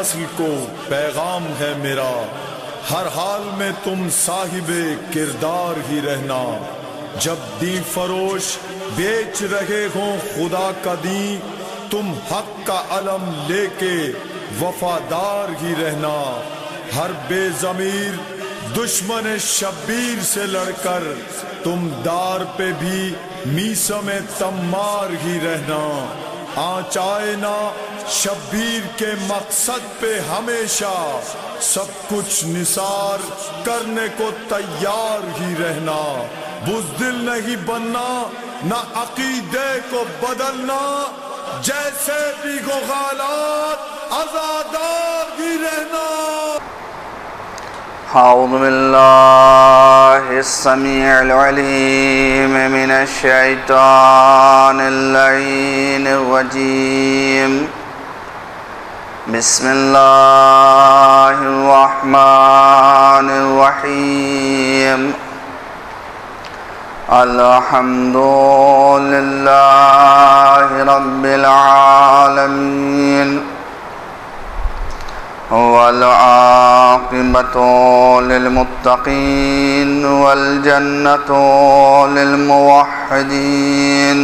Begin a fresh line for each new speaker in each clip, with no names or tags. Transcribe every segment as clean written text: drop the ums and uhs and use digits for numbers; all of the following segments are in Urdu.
نسل کو پیغام ہے میرا، ہر حال میں تم صاحب کردار ہی رہنا۔ جب دین فروش بیچ رہے ہوں خدا کا دین، تم حق کا علم لے کے وفادار ہی رہنا۔ ہر بے ضمیر دشمن شبیر سے لڑ کر تم دار پہ بھی میسم تمار ہی رہنا۔ آنچ آئے نا شبیر کے مقصد پہ ہمیشہ، سب کچھ نثار کرنے کو تیار ہی رہنا۔ بزدل نہیں بننا، نہ عقیدے کو بدلنا، جیسے بھی ہو حالات آزادار ہی رہنا۔
اعوذ باللہ السمیع العلیم من الشیطان اللعین الرجیم۔ بسم اللہ الرحمن الرحیم۔ الحمد للہ رب العالمین، والعاقبۃ للمتقین، والجنۃ للموحدین،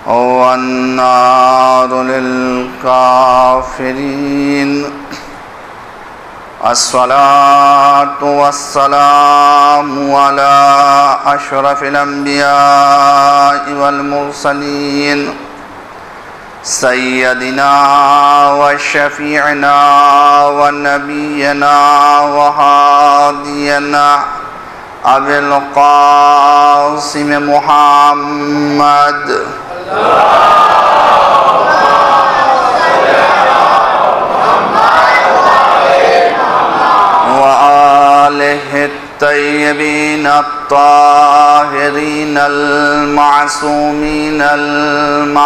والنار للکافرین۔ الصلاة والسلام على أشرف الأنبياء والمرسلين، سيدنا وشفيعنا ونبينا وهادينا أبي القاسم محمد وآله الطيبين الطاهرين المعصومين المظلومين،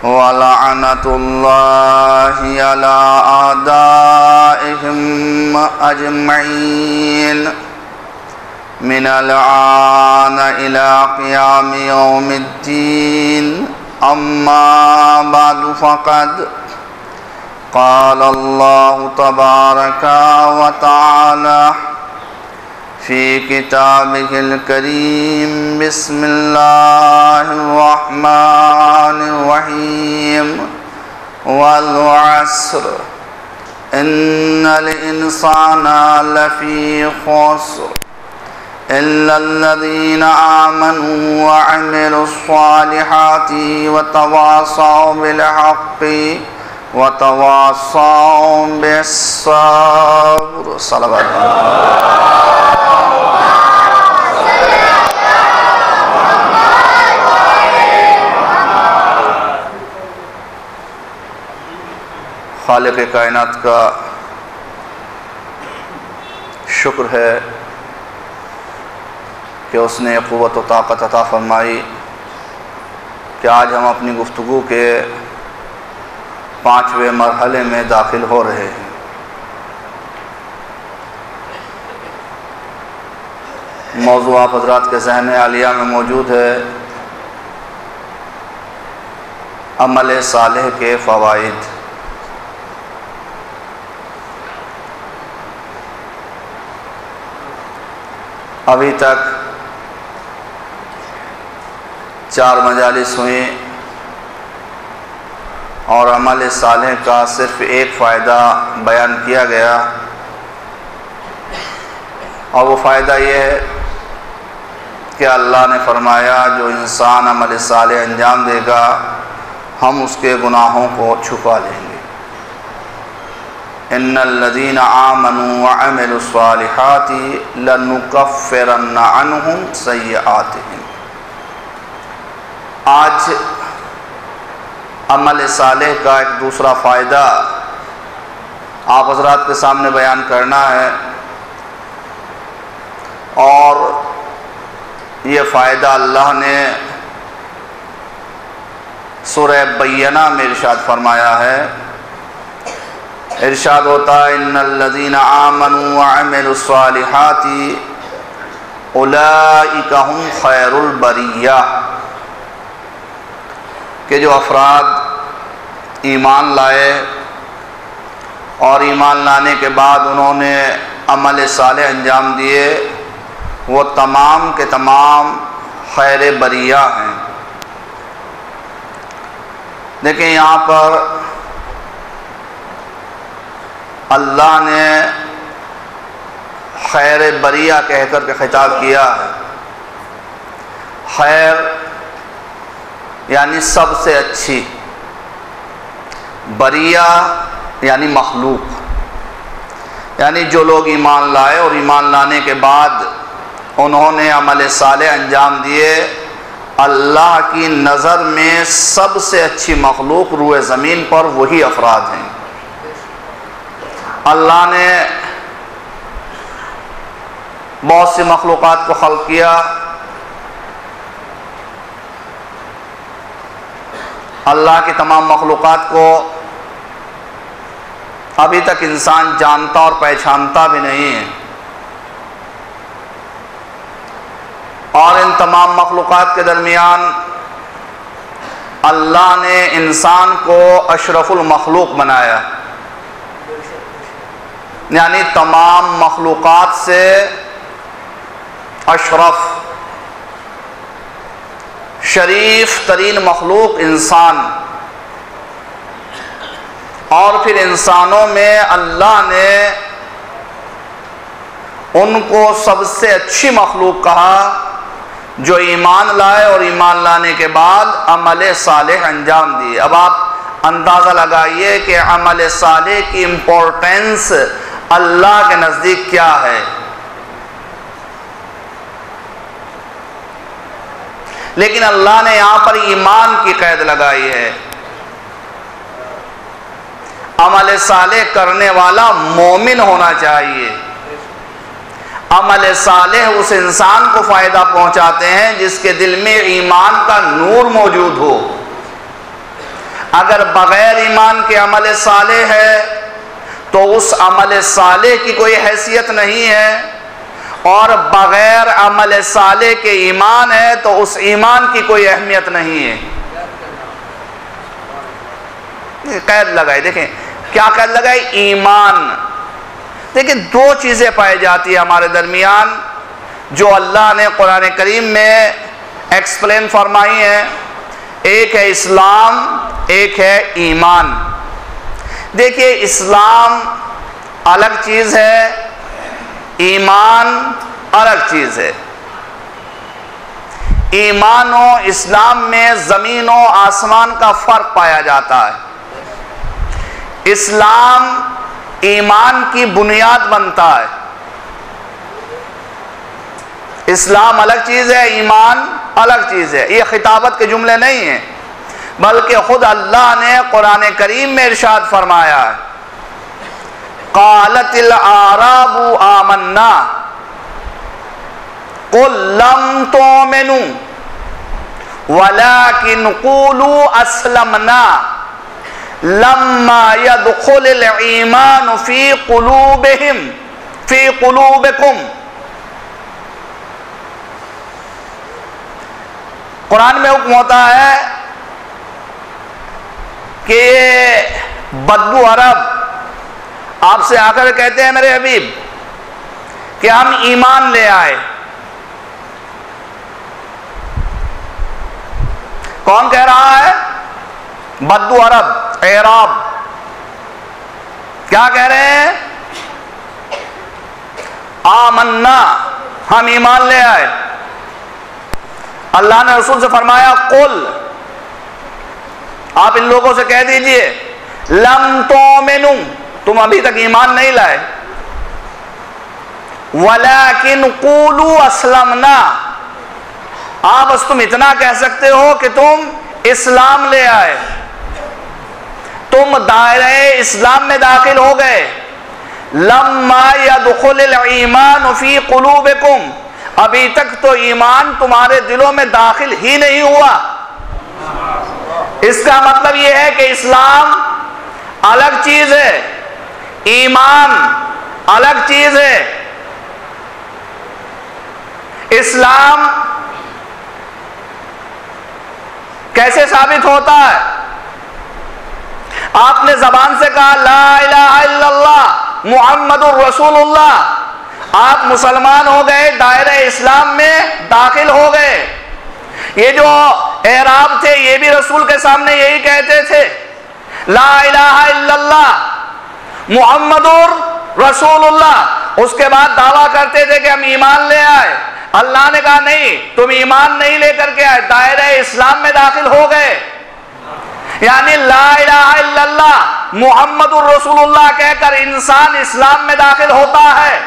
ولعنة الله على أعدائهم أجمعين من الآن إلى قيام يوم الدين۔ أما بعد فقد قال الله تبارك وتعالى في كتابه الكريم، بسم الله الرحمن الرحيم، والعصر إن الإنسان لفي خسر إلا الذين آمنوا وعملوا الصالحات وتواصوا بالحق وتواصوا بالصبر۔ صلوات خالق کائنات کا شکر ہے کہ اس نے قوت و طاقت عطا فرمائی کہ آج ہم اپنی گفتگو کے 5ویں مرحلے میں داخل ہو رہے ہیں۔ موضوع آپ حضرات کے ذہن عالیہ میں موجود ہے، عمل صالح کے فوائد۔ ابھی تک 4 مجالس ہوئیں اور عمل صالح کا صرف ایک فائدہ بیان کیا گیا، اور وہ فائدہ یہ ہے کہ اللہ نے فرمایا جو انسان عمل صالح انجام دے گا ہم اس کے گناہوں کو چھپا لیں گے۔ ان الذین آمنوا وعملوا الصالحات لنکفرن عنہم سیئاتہم۔ آج عمل صالح کا ایک دوسرا فائدہ آپ حضرات کے سامنے بیان کرنا ہے، اور یہ فائدہ اللہ نے سورہ بینہ میں ارشاد فرمایا ہے۔ ارشاد ہوتا ہے ان الذین آمنوا وعملوا الصالحات اولئک هم خیر البریہ، کہ جو افراد ایمان لائے اور ایمان لانے کے بعد انہوں نے عمل صالح انجام دیے، وہ تمام کے تمام خیر بریہ ہیں۔ دیکھیں یہاں پر اللہ نے خیر بریہ کہہ کر کے خطاب کیا ہے۔ خیر یعنی سب سے اچھی، بریہ یعنی مخلوق، یعنی جو لوگ ایمان لائے اور ایمان لانے کے بعد انہوں نے عمل صالح انجام دیے، اللہ کی نظر میں سب سے اچھی مخلوق روئے زمین پر وہی افراد ہیں۔ اللہ نے بہت سی مخلوقات کو خلق کیا، اللہ کی تمام مخلوقات کو ابھی تک انسان جانتا اور پہچانتا بھی نہیں ہے، اور ان تمام مخلوقات کے درمیان اللہ نے انسان کو اشرف المخلوق بنایا، یعنی تمام مخلوقات سے اشرف، شریف ترین مخلوق انسان۔ اور پھر انسانوں میں اللہ نے ان کو سب سے اچھی مخلوق کہا جو ایمان لائے اور ایمان لانے کے بعد عمل صالح انجام دیے۔ اب آپ اندازہ لگائیے کہ عمل صالح کی امپورٹنس اللہ کے نزدیک کیا ہے۔ لیکن اللہ نے یہاں پر ایمان کی قید لگائی ہے۔ عمل صالح کرنے والا مومن ہونا چاہیے۔ عمل صالح اس انسان کو فائدہ پہنچاتے ہیں جس کے دل میں ایمان کا نور موجود ہو۔ اگر بغیر ایمان کے عمل صالح ہے تو اس عمل صالح کی کوئی حیثیت نہیں ہے، اور بغیر عمل صالح کے ایمان ہے تو اس ایمان کی کوئی اہمیت نہیں ہے۔ قید لگائے، دیکھیں کیا قید لگائے؟ ایمان۔ دیکھیں دو چیزیں پائی جاتی ہیں ہمارے درمیان جو اللہ نے قرآن کریم میں ایکسپلین فرمائی ہیں، ایک ہے اسلام، ایک ہے ایمان۔ دیکھیے اسلام الگ چیز ہے، ایمان الگ چیز ہے۔ ایمان و اسلام میں زمین و آسمان کا فرق پایا جاتا ہے۔ اسلام ایمان کی بنیاد بنتا ہے۔ اسلام الگ چیز ہے، ایمان الگ چیز ہے۔ یہ خطابت کے جملے نہیں ہیں، بلکہ خود اللہ نے قرآن کریم میں ارشاد فرمایا ہے، قالت الاعراب آمنا قل لم تؤمنوا ولكن قولوا اسلمنا لما يدخل الایمان في قلوبكم۔ قرآن میں حکم ہوتا ہے کہ بدو عرب آپ سے آ کر کہتے ہیں میرے حبیب کہ ہم ایمان لے آئے۔ کون کہہ رہا ہے؟ بدو عرب، اعراب۔ کیا کہہ رہے ہیں؟ آمنا، ہم ایمان لے آئے۔ اللہ نے رسول سے فرمایا قل، آپ ان لوگوں سے کہہ دیجئے لم تؤمنوا، تم ابھی تک ایمان نہیں لائے، ولیکن قولوا اسلمنا، آپ بس تم اتنا کہہ سکتے ہو کہ تم اسلام لے آئے، تم دائرہ اسلام میں داخل ہو گئے۔ لما يدخل الایمان فی قلوبکم، ابھی تک تو ایمان تمہارے دلوں میں داخل ہی نہیں ہوا۔ اس کا مطلب یہ ہے کہ اسلام الگ چیز ہے، ایمان الگ چیز ہے۔ اسلام کیسے ثابت ہوتا ہے؟ آپ نے زبان سے کہا لا الہ الا اللہ محمد الرسول اللہ، آپ مسلمان ہو گئے، دائرہ اسلام میں داخل ہو گئے۔ یہ جو اعراب تھے یہ بھی رسول کے سامنے یہی کہتے تھے، لا الہ الا اللہ محمد رسول اللہ، اس کے بعد دعویٰ کرتے تھے کہ ہم ایمان لے آئے۔ اللہ نے کہا نہیں، تم ایمان نہیں لے کر کے آئے، دائرہ اسلام میں داخل ہو گئے۔ یعنی لا الہ الا اللہ محمد الرسول اللہ کہہ کر انسان اسلام میں داخل ہوتا ہے۔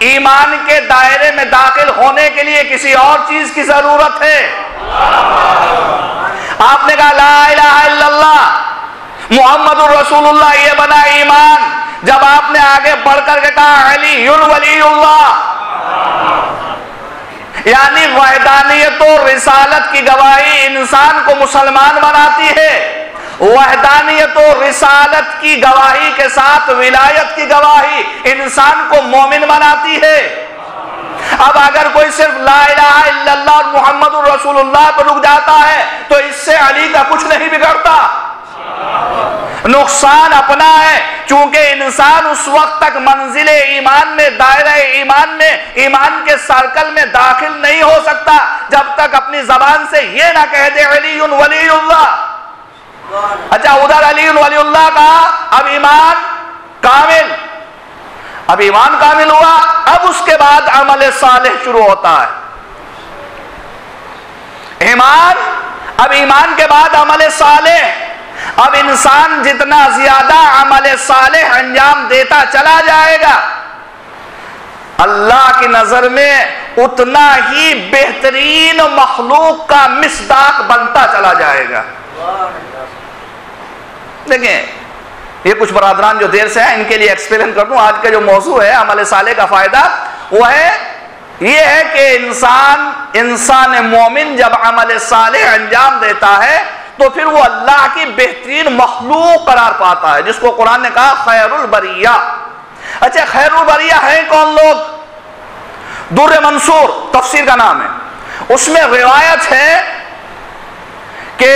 ایمان کے دائرے میں داخل ہونے کے لیے کسی اور چیز کی ضرورت ہے۔ آپ نے کہا لا الہ الا اللہ محمد الرسول اللہ، یہ بنا ایمان۔ جب آپ نے آگے بڑھ کر کے کہا علی ولی اللہ، یعنی وحدانیت و رسالت کی گواہی انسان کو مسلمان بناتی ہے، وحدانیت و رسالت کی گواہی کے ساتھ ولایت کی گواہی انسان کو مومن بناتی ہے۔ اب اگر کوئی صرف لا الہ الا اللہ اور محمد الرسول اللہ پر رک جاتا ہے تو اس سے علی کا کچھ نہیں بگڑتا، نقصان اپنا ہے، چونکہ انسان اس وقت تک منزل ایمان میں، دائرہ ایمان میں، ایمان کے سرکل میں داخل نہیں ہو سکتا جب تک اپنی زبان سے یہ نہ کہہ دے علی ولی اللہ۔ اچھا ادھر علی ولی اللہ کا اب ایمان کامل، اب ایمان کامل ہوا، اب اس کے بعد عمل صالح شروع ہوتا ہے۔ ایمان کے بعد عمل صالح، اب انسان جتنا زیادہ عمل صالح انجام دیتا چلا جائے گا اللہ کی نظر میں اتنا ہی بہترین مخلوق کا مصداق بنتا چلا جائے گا۔ دیکھیں یہ کچھ برادران جو دیر سے ہیں ان کے لیے ایکسپلین کر دوں، آج کا جو موضوع ہے عمل صالح کا فائدہ وہ ہے یہ ہے کہ انسان مومن جب عمل صالح انجام دیتا ہے تو پھر وہ اللہ کی بہترین مخلوق قرار پاتا ہے، جس کو قرآن نے کہا خیر البریہ۔ اچھا خیر البریہ ہیں کون لوگ؟ در منصور تفسیر کا نام ہے، اس میں روایت ہے کہ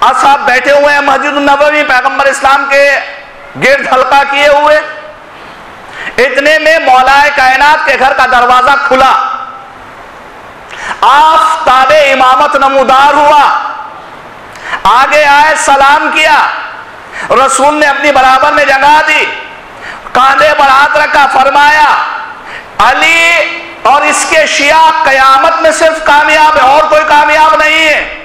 اصحاب بیٹھے ہوئے ہیں مسجد النبوی، پیغمبر اسلام کے گرد حلقہ کیے ہوئے، اتنے میں مولا کائنات کے گھر کا دروازہ کھلا، آفتاب امامت نمودار ہوا، آگے آئے سلام کیا، رسول نے اپنی برابر میں جگہ دی، کاندھے پر ہاتھ رکھا، فرمایا علی اور اس کے شیعہ قیامت میں صرف کامیاب ہے اور کوئی کامیاب نہیں ہے۔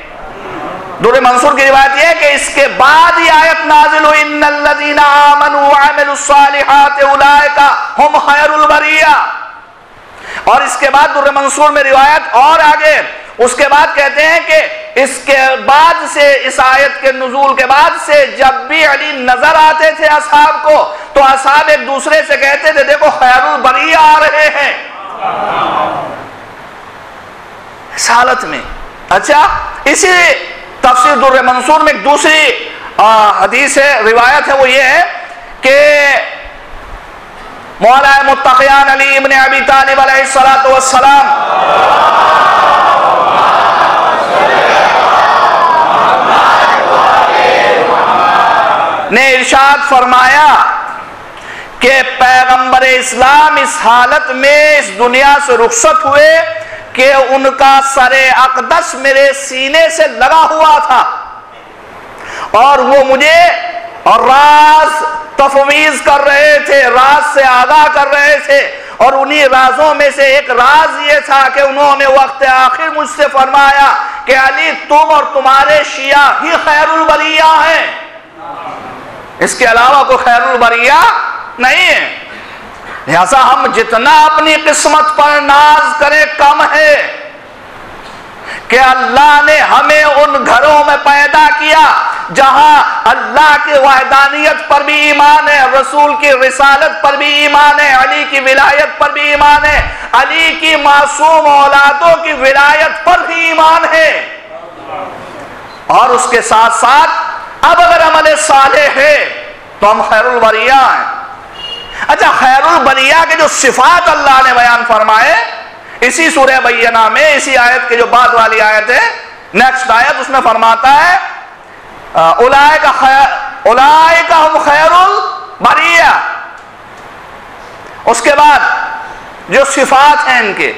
در منصور کی روایت یہ ہے کہ اس کے بعد یہ آیت نازل ہوئی ان الذین آمنوا وعملوا الصالحات اولئک هم خیر البریہ، اور اس کے بعد در منصور میں روایت اور آگے اس کے بعد کہتے ہیں کہ اس کے بعد سے، اس آیت کے نزول کے بعد سے جب بھی علی نظر آتے تھے اصحاب کو تو اصحاب ایک دوسرے سے کہتے تھے دیکھو خیر البریہ آ رہے ہیں اس حالت میں۔ اچھا اسی تفسیر در منصور میں ایک دوسری حدیث ہے، روایت ہے، وہ یہ ہے کہ مولا متقیان علی ابن ابی طالب علیہ السلام نے ارشاد فرمایا کہ پیغمبر اسلام اس حالت میں اس دنیا سے رخصت ہوئے کہ ان کا سر اقدس میرے سینے سے لگا ہوا تھا، اور وہ مجھے راز تفویض کر رہے تھے، راز سے آگاہ کر رہے تھے، اور انہی رازوں میں سے ایک راز یہ تھا کہ انہوں نے وقت آخر مجھ سے فرمایا کہ علی تم اور تمہارے شیعہ ہی خیر البریہ ہیں، اس کے علاوہ کوئی خیر البریہ نہیں ہے۔ لہذا ہم جتنا اپنی قسمت پر ناز کریں کم ہے کہ اللہ نے ہمیں ان گھروں میں پیدا کیا جہاں اللہ کی وحدانیت پر بھی ایمان ہے، رسول کی رسالت پر بھی ایمان ہے، علی کی ولایت پر بھی ایمان ہے، علی کی معصوم اولادوں کی ولایت پر بھی ایمان ہے، اور اس کے ساتھ ساتھ اب اگر عمل صالح ہے تو ہم خیر البریہ ہیں۔ اچھا خیر البریہ کے جو صفات اللہ نے بیان فرمائے اسی سورہ بینہ میں، اسی آیت کے جو بعد والی آیت ہے، نیکسٹ آیت، اس میں فرماتا ہے اولئک ہم خیر البریہ. اس کے بعد جو صفات ہیں ان کے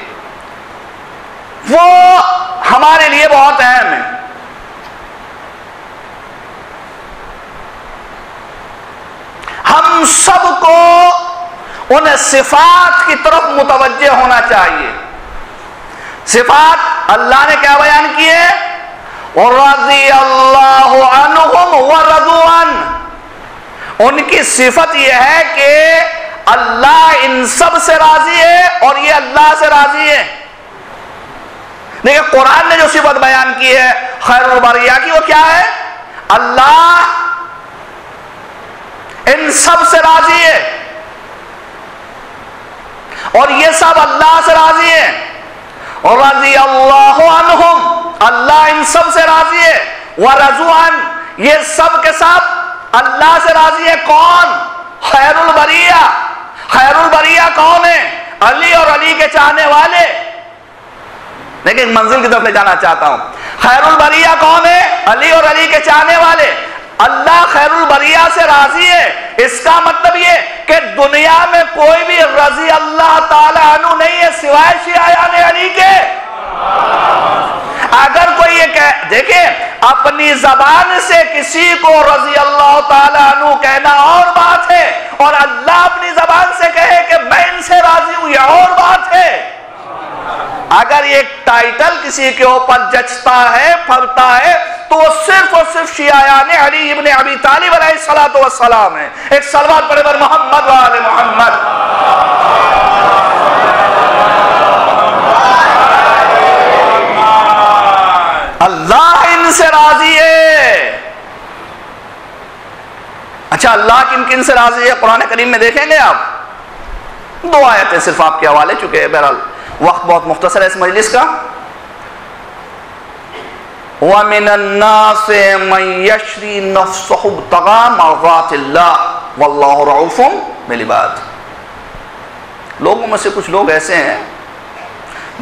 وہ ہمارے لیے بہت اہم ہیں. ہم سب کو ان صفات کی طرف متوجہ ہونا چاہیے. صفات اللہ نے کیا بیان کی ہے؟ رضی اللہ عنہم ورضوا عنہ. ان کی صفت یہ ہے کہ اللہ ان سب سے راضی ہے اور یہ اللہ سے راضی ہے. دیکھیں قرآن نے جو صفت بیان کی ہے خیر البریہ کی وہ کیا ہے؟ اللہ ان سب سے راضی ہے اور یہ سب اللہ سے راضی ہے. اور رضی اللہ عنہم اللہ ان سب سے راضی ہے. ورضوا عنہ یہ سب کے سب اللہ سے راضی ہے. کون؟ خیر البریہ. خیر البریہ کون ہے؟ علی اور علی کے چاہنے والے. لیکن منزل کی طرف لے جانا چاہتا ہوں. خیر البریہ کون ہے؟ علی اور علی کے چاہنے والے. اللہ خیر البریہ سے راضی ہے. اس کا مطلب یہ کہ دنیا میں کوئی بھی رضی اللہ تعالی عنہ نہیں ہے سوائے شیعیان علی کے. اگر کوئی یہ کہے، دیکھیں اپنی زبان سے کسی کو رضی اللہ تعالی عنہ کہنا اور بات ہے اور اللہ اپنی زبان سے کہے کہ میں ان سے راضی ہوں یہ اور بات ہے. اگر یہ ٹائٹل کسی کے اوپر جچتا ہے پھلتا ہے تو وہ صرف اور صرف شیعیان علی ابن ابی طالب علیہ السلام ہے. ایک صلوات پڑھے بر محمد و آل محمد. اللہ ان سے راضی ہے. اچھا اللہ کن کن سے راضی ہے قرآن کریم میں دیکھیں گے آپ. 2 آیتیں صرف آپ کے حوالے، چونکہ بہرحال وقت بہت مختصر ہے اس مجلس کا. وَمِنَ النَّاسِ مَن يَشْرِي نَفْسَهُ ابْتِغَاءَ مَرْضَاتِ اللَّهِ وَاللَّهُ رَءُوفٌ بِالْعِبَادِ. لوگوں میں سے کچھ لوگ ایسے ہیں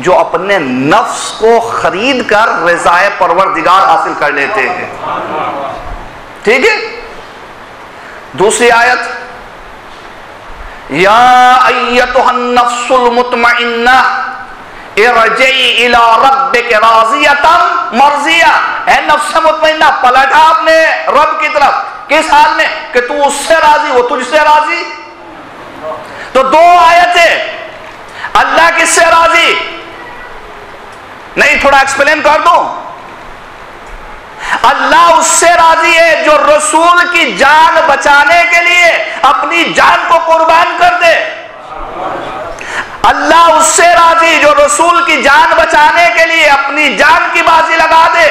جو اپنے نفس کو خرید کر رضائے پروردگار حاصل کر لیتے ہیں. ٹھیک ہے. دوسری آیت یا ایتھا النفس المطمئنہ ارجعی الی ربک راضیۃ مرضیہ. اے نفس مطمئنہ پلٹا اپنے رب کی طرف. کس حال میں؟ کہ تو اس سے راضی وہ تجھ سے راضی. تو 2 آیتیں اللہ کس سے راضی نہیں، تھوڑا ایکسپلین کر دوں. اللہ اس سے راضی ہے جو رسول کی جان بچانے کے لیے اپنی جان کو قربان کر دے. اللہ اس سے راضی جو رسول کی جان بچانے کے لیے اپنی جان کی بازی لگا دے.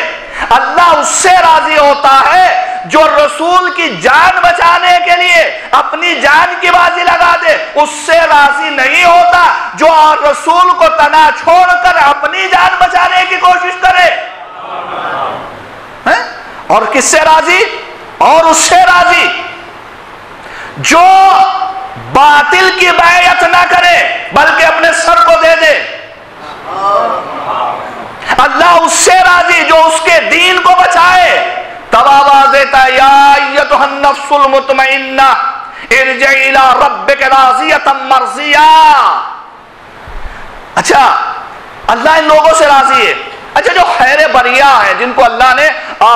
اللہ اس سے راضی ہوتا ہے جو رسول کی جان بچانے کے لیے اپنی جان کی بازی لگا دے. اس سے راضی نہیں ہوتا جو رسول کو تنا چھوڑ کر اپنی جان بچانے کی کوشش کرے. اور کس سے راضی؟ اور اس سے راضی جو باطل کی بیعت نہ کرے بلکہ اپنے سر کو دے دے. اللہ اس سے راضی جو اس کے دین کو بچائے. تب آواز دیتا ہے یا ایتھا النفس المطمئنہ ارجعی الی ربک راضیۃ مرضیہ. اچھا اللہ ان لوگوں سے راضی ہے. اچھا جو خیر بریہ ہے جن کو اللہ نے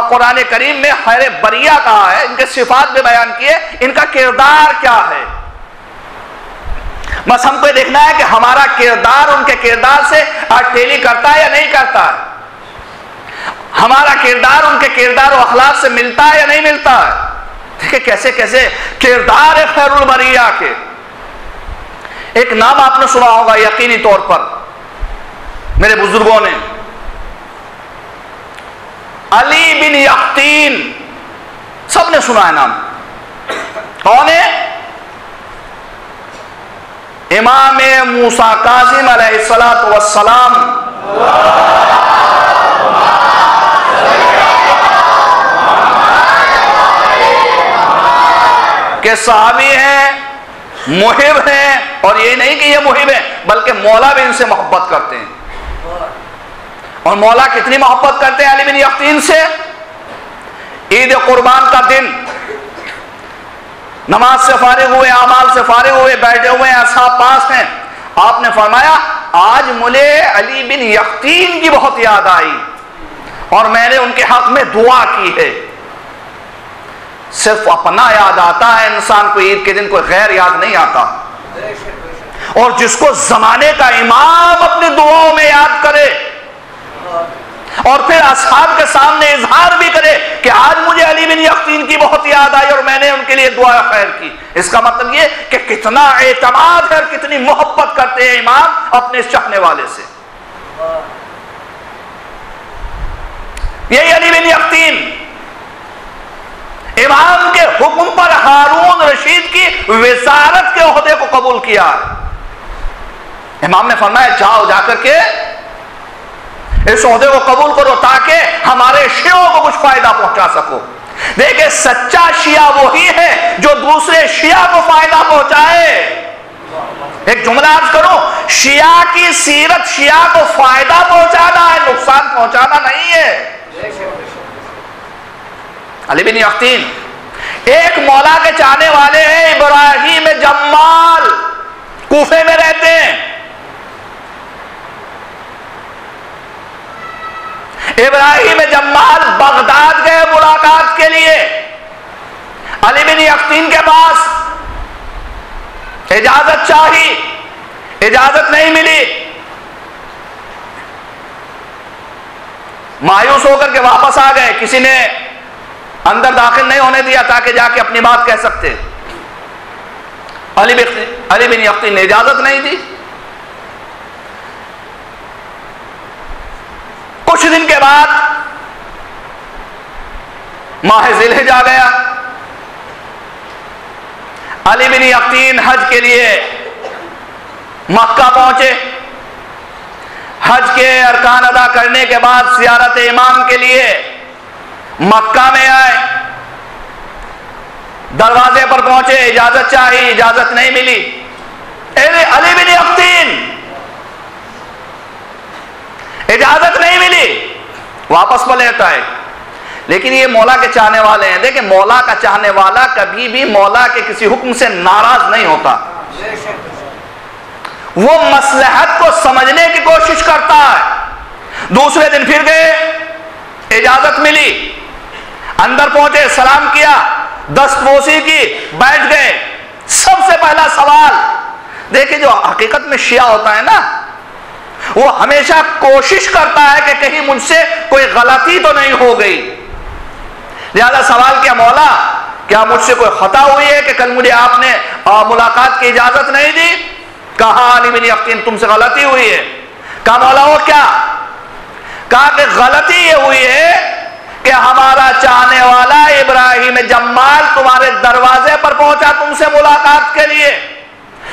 قرآن کریم میں خیر بریہ کہا ہے، ان کے صفات میں بیان کیے، ان کا کردار کیا ہے؟ بس ہم کو دیکھنا ہے کہ ہمارا کردار ان کے کردار سے ٹیلی کرتا ہے یا نہیں کرتا ہے. ہمارا کردار ان کے کردار و اخلاق سے ملتا ہے یا نہیں ملتا ہے. دیکھیں کیسے کیسے کردار ہے خیر البریہ کے. ایک نام آپ نے سنا ہوگا یقینی طور پر میرے بزرگوں نے، علی بن یقطین. سب نے سنا ہے نام. کون ہے؟ امام موسیٰ کاظم علیہ السلام کے صحابی ہیں، محب ہیں. اور یہ نہیں کہ یہ محب ہیں بلکہ مولا بھی ان سے محبت کرتے ہیں. اور مولا کتنی محبت کرتے ہیں علی بن یقطین سے؟ عید قربان کا دن نماز سے فارغ ہوئے، اعمال سے فارغ ہوئے، بیٹھے ہوئے ہیں، اصحاب پاس ہیں، آپ نے فرمایا آج مجھے علی بن یقطین کی بہت یاد آئی اور میں نے ان کے حق میں دعا کی ہے۔ صرف اپنا یاد آتا ہے انسان کو، عید کے دن کوئی غیر یاد نہیں آتا۔ اور جس کو زمانے کا امام اپنی دعاؤں میں یاد کرے اور پھر اصحاب کے سامنے اظہار بھی کرے کہ آج مجھے علی بن یقطین کی بہت یاد آئی اور میں نے ان کے لیے دعا خیر کی، اس کا مطلب یہ کہ کتنا اعتماد ہے اور کتنی محبت کرتے ہیں امام اپنے اس چاہنے والے سے۔ یہی علی بن یقطین امام کے حکم پر ہارون رشید کی وزارت کے عہدے کو قبول کیا۔ امام نے فرمایا جاؤ، جا کر کے اس عہدے کو قبول کرو تاکہ ہمارے شیعوں کو کچھ فائدہ پہنچا سکو۔ دیکھیں سچا شیعہ وہی ہے جو دوسرے شیعہ کو فائدہ پہنچائے۔ ایک جملہ عرض کروں، شیعہ کی سیرت شیعہ کو فائدہ پہنچانا ہے، نقصان پہنچانا نہیں ہے۔ علی بن یقطین ایک مولا کے چاہنے والے ہیں، ابراہیم جمال، کوفے میں رہتے ہیں۔ ابراہیم جمال بغداد گئے ملاقات کے لیے، علی بن یقطین کے پاس اجازت چاہی، اجازت نہیں ملی، مایوس ہو کر کے واپس آ گئے، کسی نے اندر داخل نہیں ہونے دیا تاکہ جا کے اپنی بات کہہ سکتے۔ علی بن یقطین نے اجازت نہیں دی۔ کچھ دن کے بعد ماہ ذی الحجہ آ گیا، علی بن یقطین حج کے لیے مکہ پہنچے، حج کے ارکان ادا کرنے کے بعد زیارت امام کے لیے مکہ میں آئے، دروازے پر پہنچے، اجازت چاہی، اجازت نہیں ملی۔ علی بن یقطین اجازت نہیں ملی، واپس پلٹ آئے۔ لیکن یہ مولا کے چاہنے والے ہیں، دیکھیں مولا کا چاہنے والا کبھی بھی مولا کے کسی حکم سے ناراض نہیں ہوتا، وہ مصلحت کو سمجھنے کی کوشش کرتا ہے۔ دوسرے دن پھر گئے، اجازت ملی، اندر پہنچے، سلام کیا، دستبوسی کی، بیٹھ گئے۔ سب سے پہلا سوال، دیکھیں جو حقیقت میں شیعہ ہوتا ہے نا، وہ ہمیشہ کوشش کرتا ہے کہ کہیں مجھ سے کوئی غلطی تو نہیں ہو گئی، لہذا سوال کیا مولا کیا مجھ سے کوئی خطا ہوئی ہے کہ کل مجھے آپ نے ملاقات کی اجازت نہیں دی؟ کہا علی بن یقطین تم سے غلطی ہوئی ہے۔ کہا مولا وہ کیا؟ کہا کہ غلطی یہ ہوئی ہے کہ ہمارا چاہنے والا ابراہیم جمال تمہارے دروازے پر پہنچا تم سے ملاقات کے لیے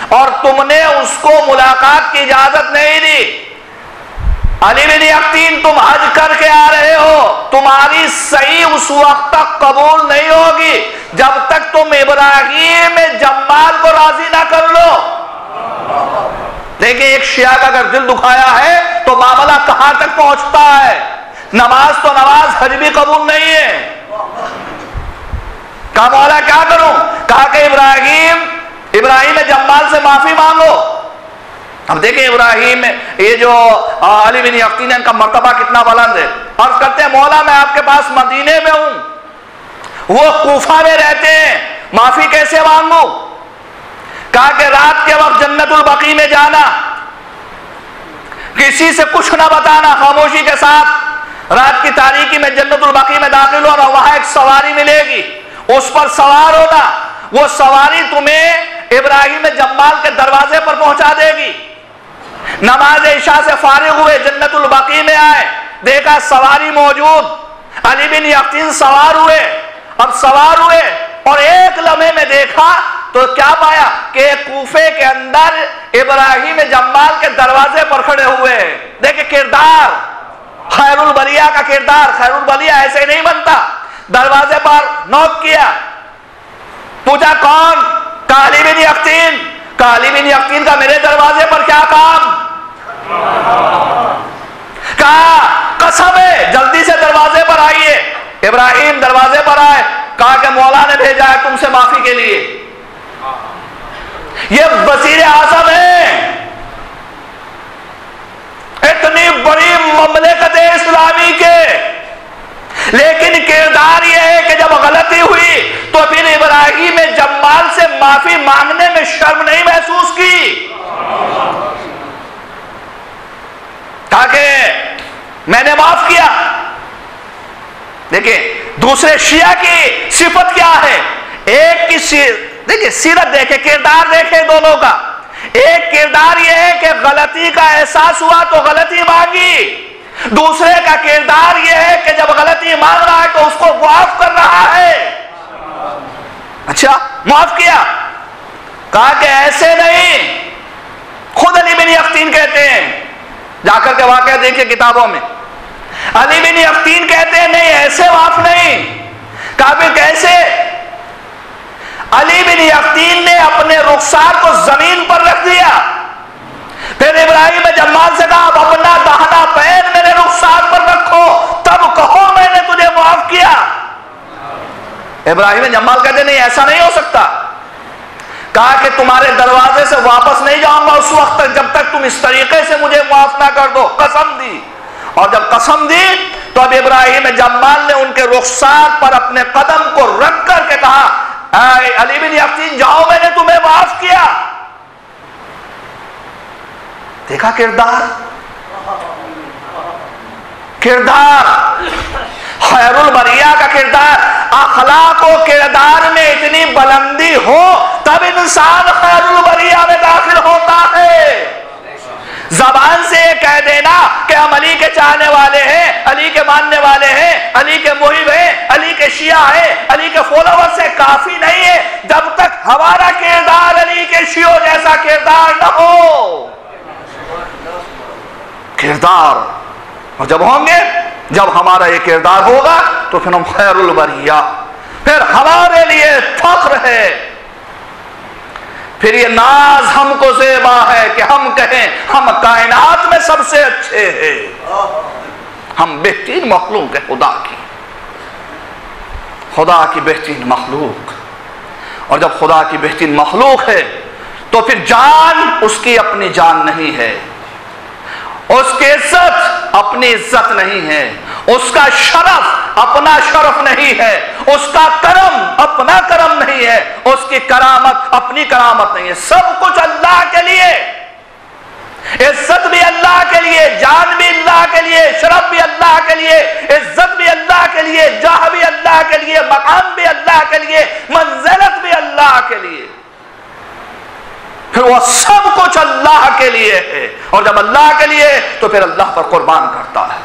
اور تم نے اس کو ملاقات کی اجازت نہیں دی۔ علی بن یقطین تم حج کر کے آ رہے ہو، تمہاری صحیح اس وقت تک قبول نہیں ہوگی جب تک تم ابراہیم جمال کو راضی نہ کر لو۔ دیکھیں ایک شیعہ کا اگر دل دکھایا ہے تو معاملہ کہاں تک پہنچتا ہے۔ نماز تو نماز، حج بھی قبول نہیں ہے۔ کہا مولا کیا کروں؟ کہا کہ ابراہیم جمال سے معافی مانگو۔ اب دیکھیں ابراہیم، یہ جو علی بن یقطین ان کا مرتبہ کتنا بلند ہے۔ عرض کرتے ہیں مولا میں آپ کے پاس مدینے میں ہوں، وہ کوفہ میں رہتے ہیں، معافی کیسے مانگوں؟ کہا کہ رات کے وقت جنت البقیع میں جانا، کسی سے کچھ نہ بتانا، خاموشی کے ساتھ رات کی تاریکی میں جنت البقیع میں داخل ہونا، وہاں ایک سواری ملے گی، اس پر سوار ہونا، وہ سواری تمہیں ابراہیم جمال کے دروازے پر پہنچا دے گی۔ نماز عشاء سے فارغ ہوئے، جنت البقیع میں آئے، دیکھا سواری موجود، علی بن یقطین سوار ہوئے۔ اب سوار ہوئے اور ایک لمحے میں دیکھا تو کیا پایا کہ کوفے کے اندر ابراہیم جمال کے دروازے پر کھڑے ہوئے۔ دیکھیں کردار، خیر البریہ کا کردار، خیر البریہ ایسے نہیں بنتا۔ دروازے پر نوک کیا، پوچھا کون؟ کہا علی بن یقطین۔ کہا علی بن یقطین کا میرے دروازے پر کیا کام؟ کہا قسم ہے جلدی سے دروازے پر آئیے۔ ابراہیم دروازے پر آئے، کہا کہ مولا نے بھیجا ہے تم سے معافی کے لیے. یہ وزیر اعظم ہے، اتنی بڑی مملکت اسلامی کے، لیکن کردار یہ ہے کہ جب غلطی ہوئی تو پھر ابراہیم جمال سے معافی مانگنے میں شرم نہیں محسوس کی. کہا کہ میں نے معاف کیا. دیکھیں دوسرے شیعہ کی صفت کیا ہے، ایک کی دیکھیں سیرت دیکھیں، کردار دیکھیں دونوں کا. ایک کردار یہ ہے کہ غلطی کا احساس ہوا تو غلطی مانگی، دوسرے کا کردار یہ ہے کہ جب غلطی مانگ رہا ہے تو اس کو معاف کر رہا ہے. اچھا معاف کیا، کہا کہ ایسے نہیں. خود علی بن یقطین کہتے ہیں، جا کر کے واقعہ دیکھیں کتابوں میں، علی بن یقطین کہتے ہیں نہیں ایسے معاف نہیں. کہا پھر کیسے؟ علی بن یقطین نے اپنے رخسار کو زمین پر رکھ دیا، پھر ابراہیم جمال سے کہا اب اپنا داہنا پیر میرے رخسار پر رکھو تب کہو میں نے تجھے معاف کیا. ابراہیم جمال کہتے نہیں ایسا نہیں ہو سکتا. کہا کہ تمہارے دروازے سے واپس نہیں جاؤں گا اس وقت تک جب تک تم اس طریقے سے مجھے معاف نہ کر دو. قسم دی، اور جب قسم دی تو اب ابراہیم جمال نے ان کے رخسار پر اپنے قدم کو رکھ کر کے کہا اے علی بن یقطین جاؤ میں نے تمہیں معاف کیا. دیکھا کردار، کردار خیر البریہ کا کردار. اخلاق و کردار میں اتنی بلندی ہو تب انسان خیر البریہ میں داخل ہوتا ہے. زبان سے یہ کہہ دینا کہ ہم علی کے چاہنے والے ہیں، علی کے ماننے والے ہیں، علی کے محب ہیں، علی کے شیعہ ہیں، علی کے فالوور سے کافی نہیں ہے جب تک ہمارا کردار علی کے شیعوں جیسا کردار نہ ہو. کردار، اور جب ہوں گے، جب ہمارا یہ کردار ہوگا تو پھر ہم خیر البریہ، پھر ہمارے لیے فخر ہے، پھر یہ ناز ہم کو زیبا ہے کہ ہم کہیں ہم کائنات میں سب سے اچھے ہیں، ہم بہترین مخلوق ہے خدا کی بہترین مخلوق. اور جب خدا کی بہترین مخلوق ہے تو پھر جان اس کی اپنی جان نہیں ہے، اس کی عزت اپنی عزت نہیں ہے، اس کا شرف اپنا شرف نہیں ہے، اس کا کرم اپنا کرم نہیں ہے، اس کی کرامت اپنی کرامت نہیں ہے. سب کچھ اللہ کے لیے، عزت بھی اللہ کے لیے، جان بھی اللہ کے لیے، شرف بھی اللہ کے لیے، عزت بھی اللہ کے لیے، جاہ بھی اللہ کے لیے، مقام بھی اللہ کے لیے، منزلت بھی اللہ کے لیے. پھر وہ سب کچھ اللہ کے لیے ہے، اور جب اللہ کے لیے تو پھر اللہ پر قربان کرتا ہے.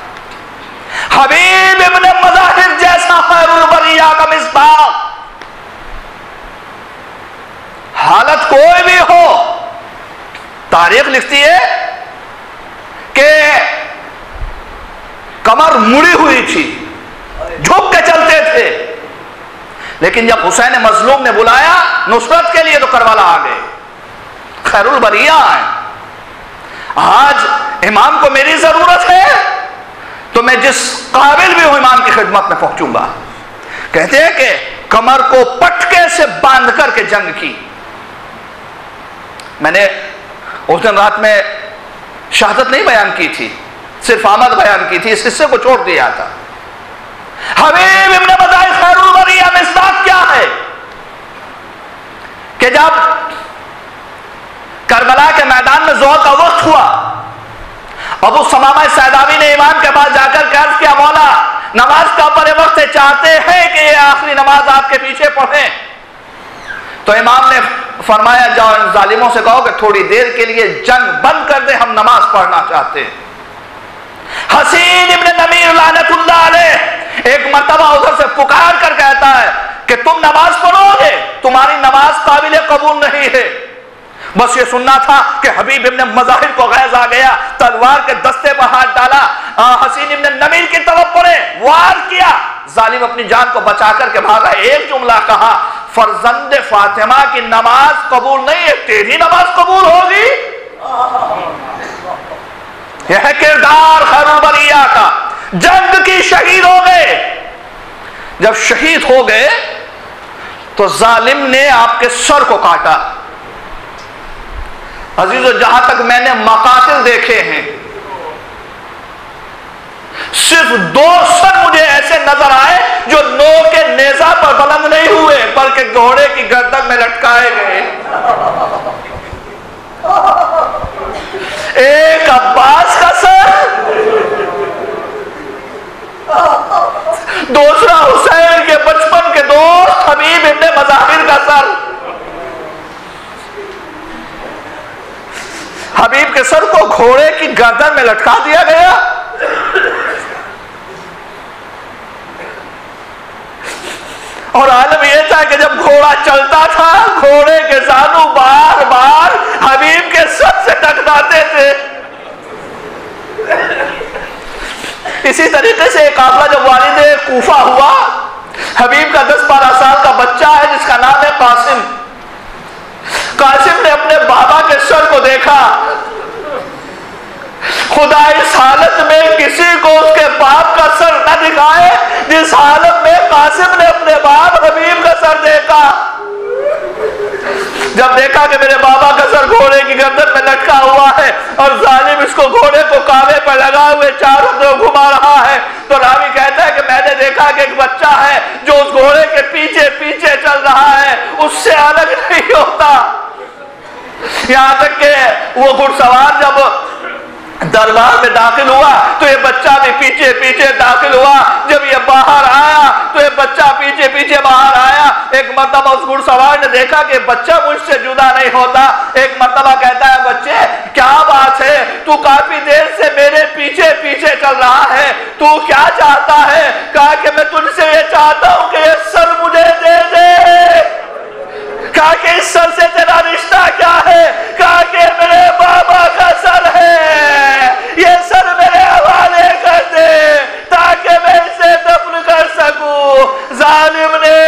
حبیب ابن مظاہر جیسا خیر البریہ کا مصباح، حالت کوئی بھی ہو، تاریخ لکھتی ہے کہ کمر مڑی ہوئی تھی، جھک کے چلتے تھے، لیکن جب حسین مظلوم نے بلایا نصرت کے لیے تو کربلا آ گئے. خیر البریہ ہیں. آج امام کو میری ضرورت ہے تو میں جس قابل بھی ہوں امام کی خدمت میں پہنچوں گا. کہتے ہیں کہ کمر کو پٹکے سے باندھ کر کے جنگ کی. میں نے اس دن رات میں شہادت نہیں بیان کی تھی، صرف آمد بیان کی تھی، اس حصے کو چھوڑ دیا تھا. حبیب ابن مظاہر خیر البریہ مصداق کیا ہے کہ جب کربلا کے میدان میں ظہر کا وقت ہوا، ابو ثمامہ سیداوی نے امام کے پاس جا کر عرض کیا مولا نماز کا بڑے وقت سے چاہتے ہیں کہ یہ آخری نماز آپ کے پیچھے پڑھیں. تو امام نے فرمایا جاؤ ان ظالموں سے کہو کہ تھوڑی دیر کے لیے جنگ بند کر دیں، ہم نماز پڑھنا چاہتے ہیں. حسین ابن نمیر لعنت اللہ علیہ ایک مرتبہ ادھر سے پکار کر کہتا ہے کہ تم نماز پڑھو گے، تمہاری نماز قابل قبول نہیں ہے. بس یہ سننا تھا کہ حبیب ابن مظاہر کو غیظ آ گیا، تلوار کے دستے پر ہاتھ ڈالا، حسین ابن نمیر کی طرف پڑے، وار کیا، ظالم اپنی جان کو بچا کر کے بھاگا. ایک جملہ کہا فرزند فاطمہ کی نماز قبول نہیں ہے، تیری نماز قبول ہوگی. یہ ہے کردار خیر البریہ کا. جنگ کی شہید ہو گئے، جب شہید ہو گئے تو ظالم نے آپ کے سر کو کاٹا. عزیزو جہاں تک میں نے مقاتل دیکھے ہیں صرف 2 سر مجھے ایسے نظر آئے جو نوک کے نیزہ پر بلند نہیں ہوئے بلکہ گھوڑے کی گردن میں لٹکائے گئے. ایک عباس کا سر, دوسرا حسین کے بچپن کے دوست حبیب ابن مظاہر کا سر. حبیب کے سر کو گھوڑے کی گردن میں لٹکا دیا گیا. اور عالم یہ تھا کہ جب گھوڑا چلتا تھا گھوڑے کے زانو بار بار حبیب کے سر سے ٹکراتے تھے. اسی طریقے سے ایک قافلہ جب والد کوفہ ہوا, حبیب کا 10-12 سال کا بچہ ہے جس کا نام ہے قاسم. قاسم نے اپنے بابا کے سر کو دیکھا. خدا اس حالت میں کسی کو اس کے باپ کا سر نہ دکھائے جس حالت میں قاسم نے اپنے باپ حبیب کا سر دیکھا. جب دیکھا کہ میرے بابا کا سر گھوڑے کی گردن میں لٹکا ہوا ہے اور ظالم اس کو گھوڑے کو کانوے پر لگا ہوئے چاروں طرف گھما رہا ہے, تو راوی کہتا ہے کہ میں نے دیکھا کہ ایک بچہ ہے جو اس گھوڑے کے پیچھے پیچھے چل رہا ہے, اس سے الگ نہیں ہوتا. یہاں تک کہ وہ گھڑ سوار جب دربار میں داخل ہوا تو یہ بچہ بھی پیچھے پیچھے داخل ہوا. جب یہ باہر آیا تو یہ بچہ پیچھے پیچھے باہر آیا. ایک مرتبہ اس گھڑ سوار نے دیکھا کہ بچہ مجھ سے جدا نہیں ہوتا. ایک مرتبہ کہتا ہے بچے کیا بات ہے, تو کافی دیر سے میرے پیچھے پیچھے چل رہا ہے, تو کیا چاہتا ہے؟ کہا کہ میں تجھ سے یہ چاہتا ہوں کہ یہ سر مجھے دے دے. کہا کہ اس سر سے تیرا رشتہ کیا ہے؟ کہا کہ میرے بابا کا سر ہے, یہ سر میرے حوالے کر دے تاکہ میں اسے دفن کر سکوں. ظالم نے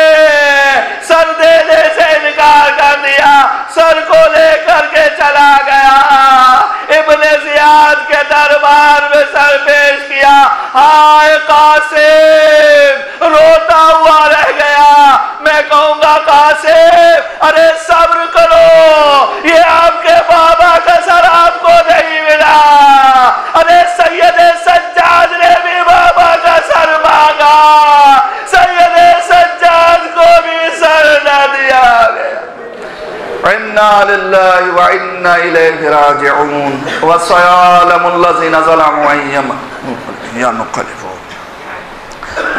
سر دینے سے انکار کر دیا, سر کو لے کر کے چلا گیا. ابن زیاد کے دربار میں سر پیش کیا. ہائے قاسم, روتا ہوا رہ گیا. میں کہوں گا قاسم ارے صبر کرو, یہ آپ کے بابا کا سر آپ کو نہیں ملا. ارے سید سجاد نے بھی بابا کا سر مانگا, سید سجاد کو بھی سر نہ دیا گیا. انا للہ وانا الیہ راجعون. وسيعلم الذين ظلموا ايام ينقلبون.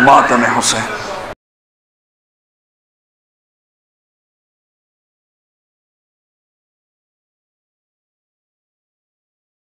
ماتم حسین.